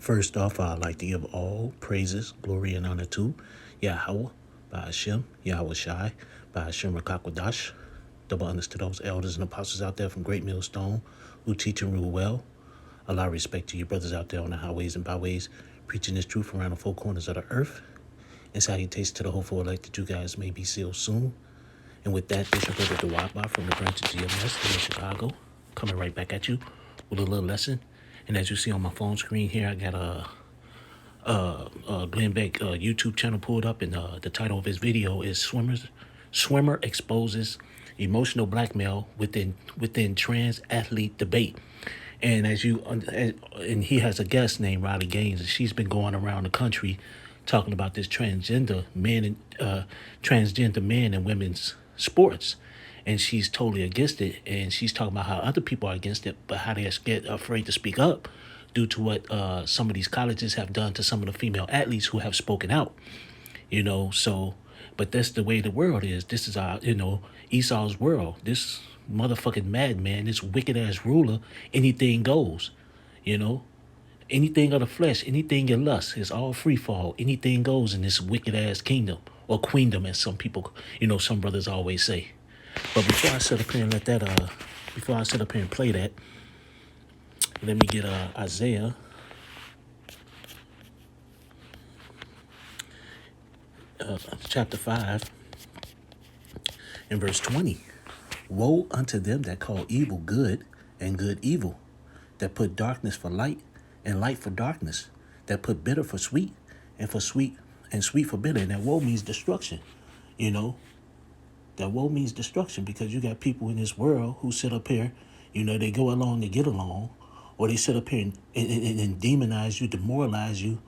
First off, I'd like to give all praises, glory, and honor to Yahweh, by Hashem, Yahweh Shai, by Hashem Rakakwadash. Double honors to those elders and apostles out there from Great Millstone who teach and rule well. Allow respect to you brothers out there on the highways and byways, preaching this truth around the four corners of the earth. And salutations to the hopeful elect that you guys may be sealed soon. And with that, this is your brother Dewaba from the branch of GMS here in Chicago, coming right back at you with a little lesson. And as you see on my phone screen here, I got a Glenn Beck YouTube channel pulled up, and the title of his video is Swimmer Exposes Emotional Blackmail within Trans Athlete Debate. And and he has a guest named Riley Gaines, and she's been going around the country talking about this transgender men and women's sports, and she's totally against it. And she's talking about how other people are against it, but how they're afraid to speak up due to what some of these colleges have done to some of the female athletes who have spoken out. So, but that's the way the world is. This is our, Esau's world. This motherfucking madman, this wicked ass ruler, anything goes. Anything of the flesh, anything you lust, is all free fall. Anything goes in this wicked ass kingdom, or queendom, as some people, some brothers always say. But before I sit up here and play that, let me get Isaiah chapter 5 and verse 20. Woe unto them that call evil good and good evil, that put darkness for light and light for darkness, that put bitter for sweet and sweet for bitter. And that woe means destruction. That woe means destruction, because you got people in this world who sit up here, they go along to get along, or they sit up here and demonize you, demoralize you.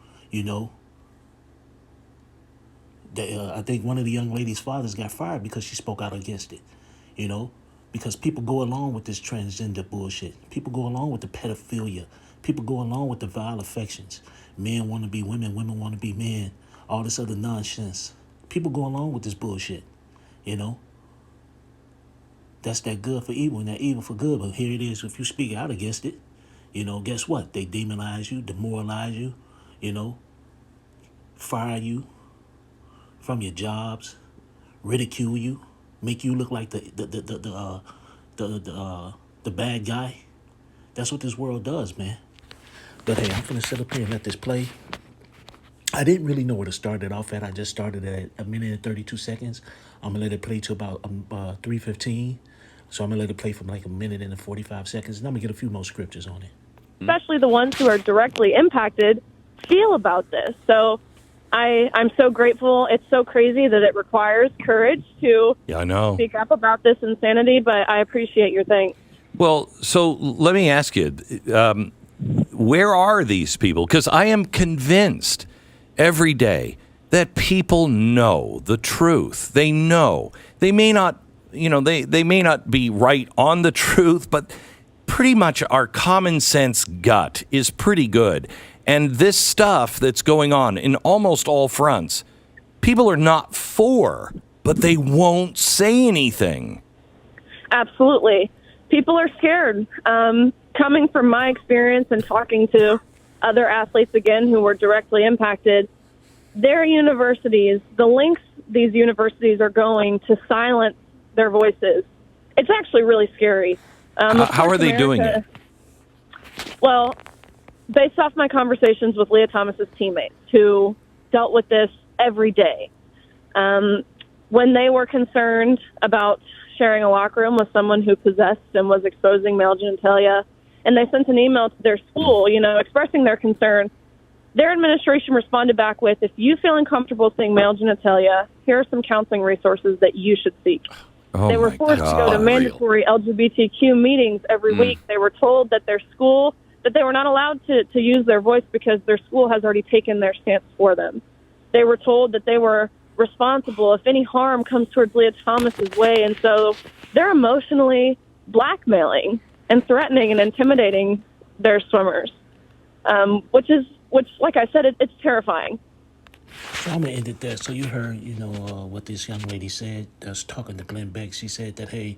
I think one of the young lady's fathers got fired because she spoke out against it. Because people go along with this transgender bullshit. People go along with the pedophilia. People go along with the vile affections. Men want to be women, women want to be men. All this other nonsense. People go along with this bullshit. That's that good for evil and that evil for good. But here it is, if you speak out against it, guess what? They demonize you, demoralize you, fire you from your jobs, ridicule you, make you look like the bad guy. That's what this world does, man. But hey, I'm gonna sit up here and let this play. I didn't really know where to start it off at. I just started at 1 minute and 32 seconds. I'm gonna let it play to about 3:15. So I'm gonna let it play for like 1 minute and 45 seconds, and I'm gonna get a few more scriptures on it. Especially the ones who are directly impacted feel about this. So I'm so grateful. It's so crazy that it requires courage to speak up about this insanity, but I appreciate your thanks. Well, so let me ask you, where are these people? Because I am convinced every day that people know the truth. They know. They may not, they may not be right on the truth, but pretty much our common sense gut is pretty good. And this stuff that's going on in almost all fronts, people are not for, but they won't say anything. Absolutely. People are scared. Coming from my experience and talking to other athletes, again, who were directly impacted, their universities, the lengths these universities are going to silence their voices, it's actually really scary. How are they doing it? Well, based off my conversations with Leah Thomas's teammates who dealt with this every day, when they were concerned about sharing a locker room with someone who possessed and was exposing male genitalia, and they sent an email to their school, expressing their concern, their administration responded back with, if you feel uncomfortable seeing male genitalia, here are some counseling resources that you should seek. They were forced to go to mandatory LGBTQ meetings every week. They were told that their school, that they were not allowed to use their voice because their school has already taken their stance for them. They were told that they were responsible if any harm comes towards Leah Thomas's way. And so they're emotionally blackmailing and threatening and intimidating their swimmers, which, like I said, it's terrifying. So I'm gonna end it there. So you heard, what this young lady said. That's talking to Glenn Beck. She said that, hey,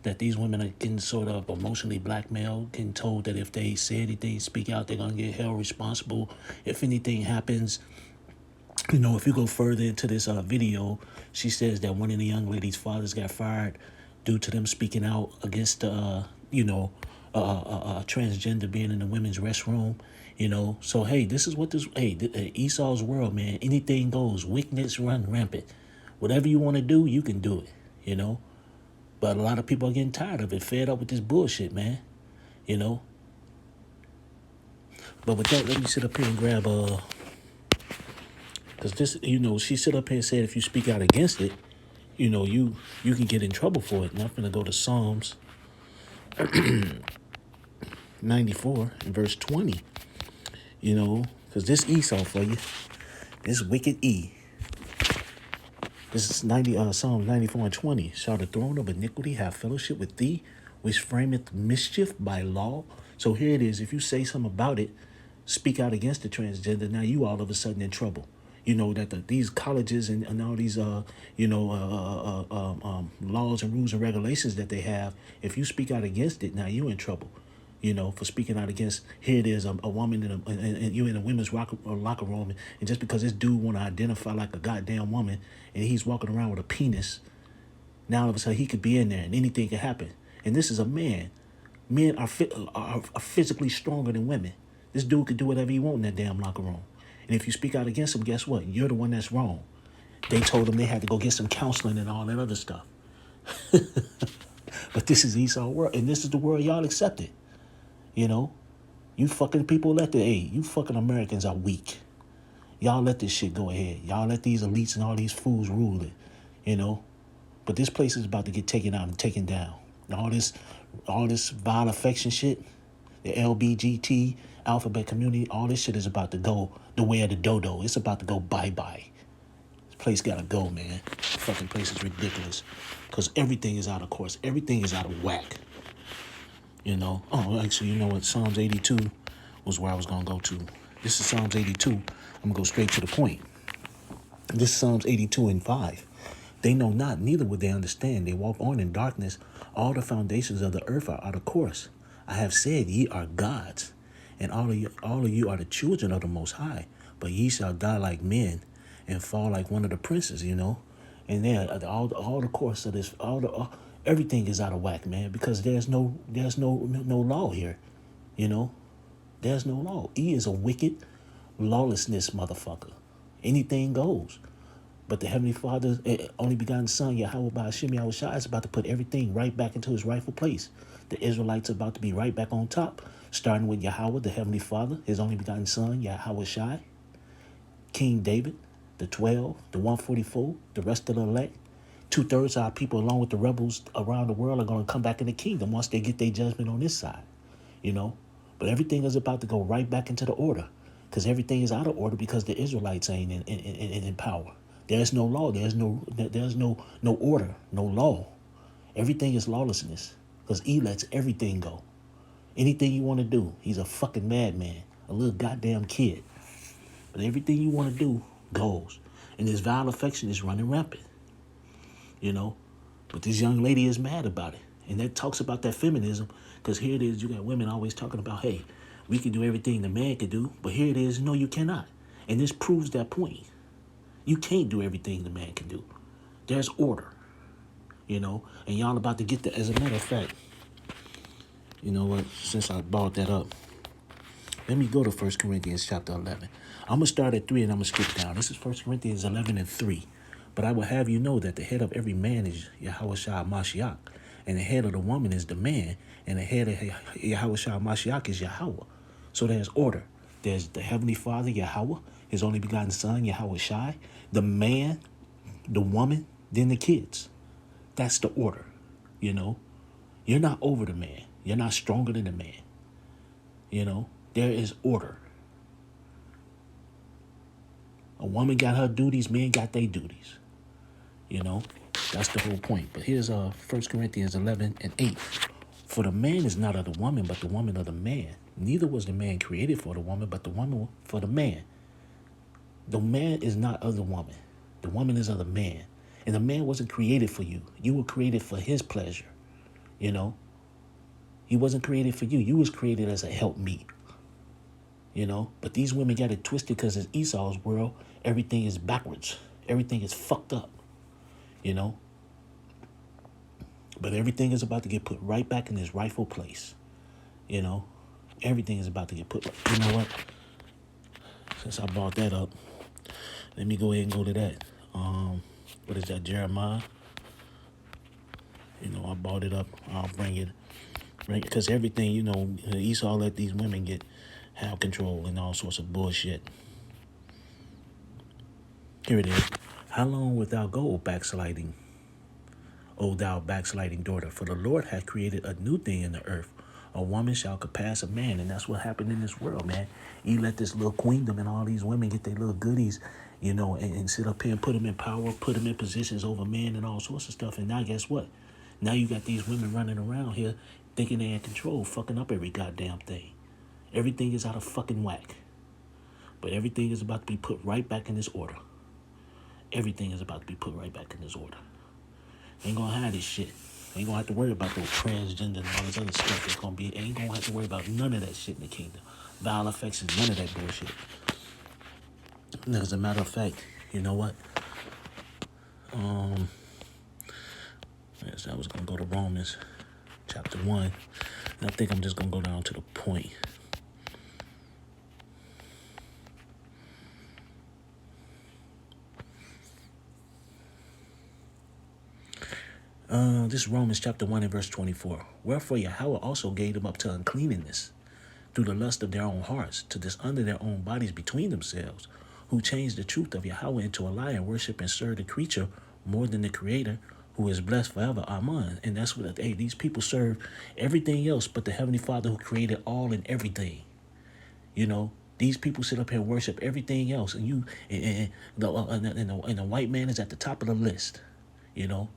that these women are getting sort of emotionally blackmailed, getting told that if they say anything, speak out, they're going to get held responsible. If anything happens, if you go further into this video, she says that one of the young ladies' fathers got fired due to them speaking out against, transgender being in the women's restroom. So hey, this is what Esau's world, man. Anything goes. Wickedness run rampant. Whatever you want to do, you can do it. But a lot of people are getting tired of it, fed up with this bullshit, man. But with that, let me sit up here and grab because this, she sit up here and said if you speak out against it, you can get in trouble for it. And I'm gonna go to Psalms 94 and verse 20. Because this Esau for you, this wicked E. This is Psalms 94 and 20. Shall the throne of iniquity have fellowship with thee, which frameth mischief by law? So here it is. If you say something about it, speak out against the transgender, now you all of a sudden in trouble. That these colleges and all these laws and rules and regulations that they have, if you speak out against it, now you in trouble. For speaking out against. Here it is, a woman and you in a women's locker room, and just because this dude want to identify like a goddamn woman, and he's walking around with a penis, now all of a sudden he could be in there and anything could happen. And this is a man. Men are physically stronger than women. This dude could do whatever he want in that damn locker room. And if you speak out against him, guess what? You're the one that's wrong. They told him they had to go get some counseling and all that other stuff. But this is Esau world, and this is the world y'all accepted. You fucking people you fucking Americans are weak. Y'all let this shit go ahead. Y'all let these elites and all these fools rule it, But this place is about to get taken out and taken down. All this vile affection shit, the LBGT alphabet community, all this shit is about to go the way of the dodo. It's about to go bye-bye. This place gotta go, man. This fucking place is ridiculous. Because everything is out of course. Everything is out of whack. Oh, actually, you know what? Psalms 82 was where I was going to go to. This is Psalms 82. I'm going to go straight to the point. This is Psalms 82 and 5. They know not, neither would they understand. They walk on in darkness. All the foundations of the earth are out of course. I have said, ye are gods, and all of you are the children of the Most High. But ye shall die like men and fall like one of the princes, And then all the course of this, everything is out of whack, man, because there's no law here, There's no law. E is a wicked, lawlessness motherfucker. Anything goes. But the Heavenly Father's only begotten Son, Yahweh by Hashem Yahweh Shai, is about to put everything right back into his rightful place. The Israelites are about to be right back on top, starting with Yahweh, the Heavenly Father, his only begotten Son, Yahweh Shai, King David, the 12, the 144, the rest of the elect. 2/3 of our people, along with the rebels around the world, are going to come back in the kingdom once they get their judgment on this side, But everything is about to go right back into the order, because everything is out of order because the Israelites ain't in power. There's no law. There's no order, no law. Everything is lawlessness because he lets everything go. Anything you want to do, he's a fucking madman, a little goddamn kid. But everything you want to do goes, and this vile affection is running rampant. But this young lady is mad about it. And that talks about that feminism, because here it is, you got women always talking about, hey, we can do everything the man can do, but here it is, no, you cannot. And this proves that point. You can't do everything the man can do. There's order, and y'all about to get that. As a matter of fact, you know what, since I brought that up, let me go to 1 Corinthians chapter 11. I'm going to start at 3 and I'm going to skip down. This is 1 Corinthians 11 and 3. But I will have you know that the head of every man is Yahweh Shai Mashiach, and the head of the woman is the man, and the head of Yahweh Shai Mashiach is Yahweh. So there's order. There's the Heavenly Father, Yahweh, his only begotten Son, Yahweh Shai, the man, the woman, then the kids. That's the order, You're not over the man. You're not stronger than the man. There is order. A woman got her duties, men got their duties. That's the whole point. But here's 1 Corinthians 11 and 8. For the man is not of the woman, but the woman of the man. Neither was the man created for the woman, but the woman for the man. The man is not of the woman. The woman is of the man. And the man wasn't created for you. You were created for his pleasure. You know, he wasn't created for you. You was created as a help me. You know, but these women got it twisted because in Esau's world, everything is backwards. Everything is fucked up. You know, but everything is about to get put right back in its rightful place. You know, everything is about to get put. You know what? Since I brought that up, let me go ahead and go to that. What is that, Jeremiah? You know, I brought it up. I'll bring it, right? Because everything, you know, Esau let these women have control and all sorts of bullshit. Here it is. How long wilt thou go, backsliding, O thou backsliding daughter? For the Lord hath created a new thing in the earth. A woman shall surpass a man. And that's what happened in this world, man. He let this little queendom and all these women get their little goodies, you know, and sit up here and put them in power, put them in positions over men and all sorts of stuff. And now guess what? Now you got these women running around here thinking they're in control, fucking up every goddamn thing. Everything is out of fucking whack. But everything is about to be put right back in this order. Everything is about to be put right back in this order. Ain't gonna hide this shit. Ain't gonna have to worry about those transgender and all this other stuff that's gonna be. Ain't gonna have to worry about none of that shit in the kingdom. Vile affections, none of that bullshit. And as a matter of fact, you know what? Yes, I was gonna go to Romans chapter 1. And I think I'm just gonna go down to the point. This is Romans chapter 1 and verse 24. Wherefore Yahweh also gave them up to uncleanness through the lust of their own hearts, to dishonor their own bodies between themselves, who changed the truth of Yahweh into a lie and worship and serve the creature more than the Creator, who is blessed forever. Amen. And that's what, hey, these people serve everything else but the Heavenly Father who created all and everything. You know, these people sit up here and worship everything else, and the white man is at the top of the list. You know,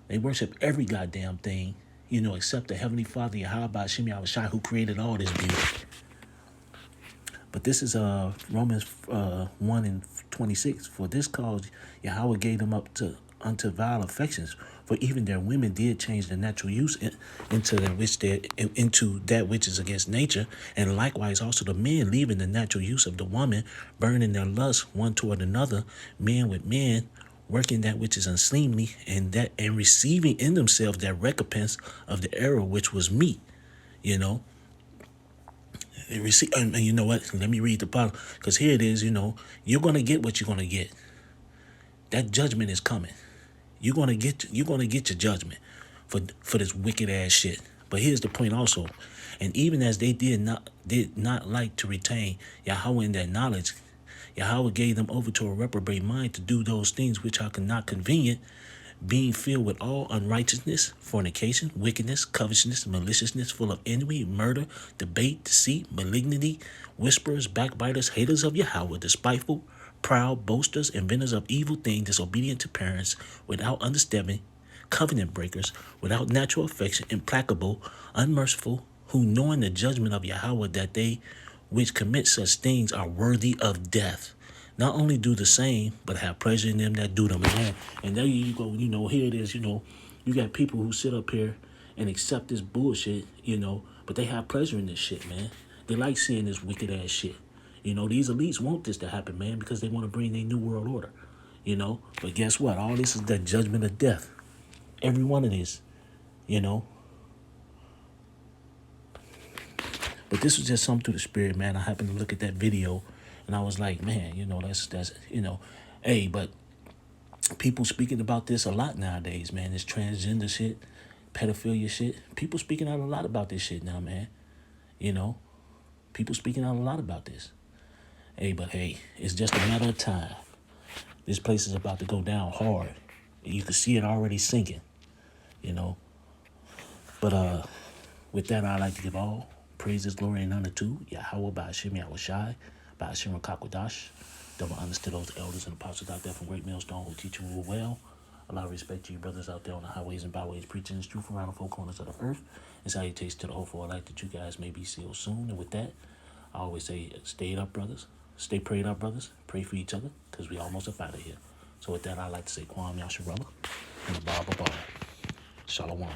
they worship every goddamn thing, you know, except the Heavenly Father, Yahweh Ba'Shem Yahushua, who created all this beauty. But this is Romans 1 and 26. For this cause Yahweh gave them up unto vile affections, for even their women did change the natural use into that which is against nature, and likewise also the men, leaving the natural use of the woman, burning their lust one toward another, men with men, working that which is unseemly, and receiving in themselves that recompense of the error which was meet. You know, and you know what? Let me read the Bible, because here it is. You know, you're gonna get what you're gonna get. That judgment is coming. You're gonna get your judgment for this wicked ass shit. But here's the point also, and even as they did not like to retain Yahweh in their knowledge, Yahweh gave them over to a reprobate mind to do those things which are not convenient, being filled with all unrighteousness, fornication, wickedness, covetousness, maliciousness, full of envy, murder, debate, deceit, malignity, whisperers, backbiters, haters of Yahweh, despiteful, proud, boasters, inventors of evil things, disobedient to parents, without understanding, covenant breakers, without natural affection, implacable, unmerciful, who knowing the judgment of Yahweh, that they which commit such things are worthy of death, not only do the same, but have pleasure in them that do them. And there you go, you know, here it is, you know, you got people who sit up here and accept this bullshit, you know, but they have pleasure in this shit, man. They like seeing this wicked ass shit. You know, these elites want this to happen, man, because they want to bring their new world order, you know. But guess what? All this is the judgment of death. Every one of this, you know. But this was just something through the spirit, man. I happened to look at that video, and I was like, man, you know, that's you know, hey, but people speaking about this a lot nowadays, man. This transgender shit, pedophilia shit. People speaking out a lot about this shit now, man. You know, people speaking out a lot about this. Hey, but hey, it's just a matter of time. This place is about to go down hard. You can see it already sinking, you know. But with that, I'd like to give all praises, glory, and honor to Yahweh Ba'Shem Yahushai, Ba'Shem Rakakwadash. Double honors to those elders and apostles out there from Great Millstone who teach and rule well. A lot of respect to you brothers out there on the highways and byways preaching this truth around the four corners of the earth. And salutations to the hopeful light that you guys may be sealed soon. And with that, I always say, stay up, brothers. Stay prayed up, brothers. Pray for each other, because we almost up out of here. So with that, I'd like to say, Kwam Yasharella and the Baba Bar. Shalom.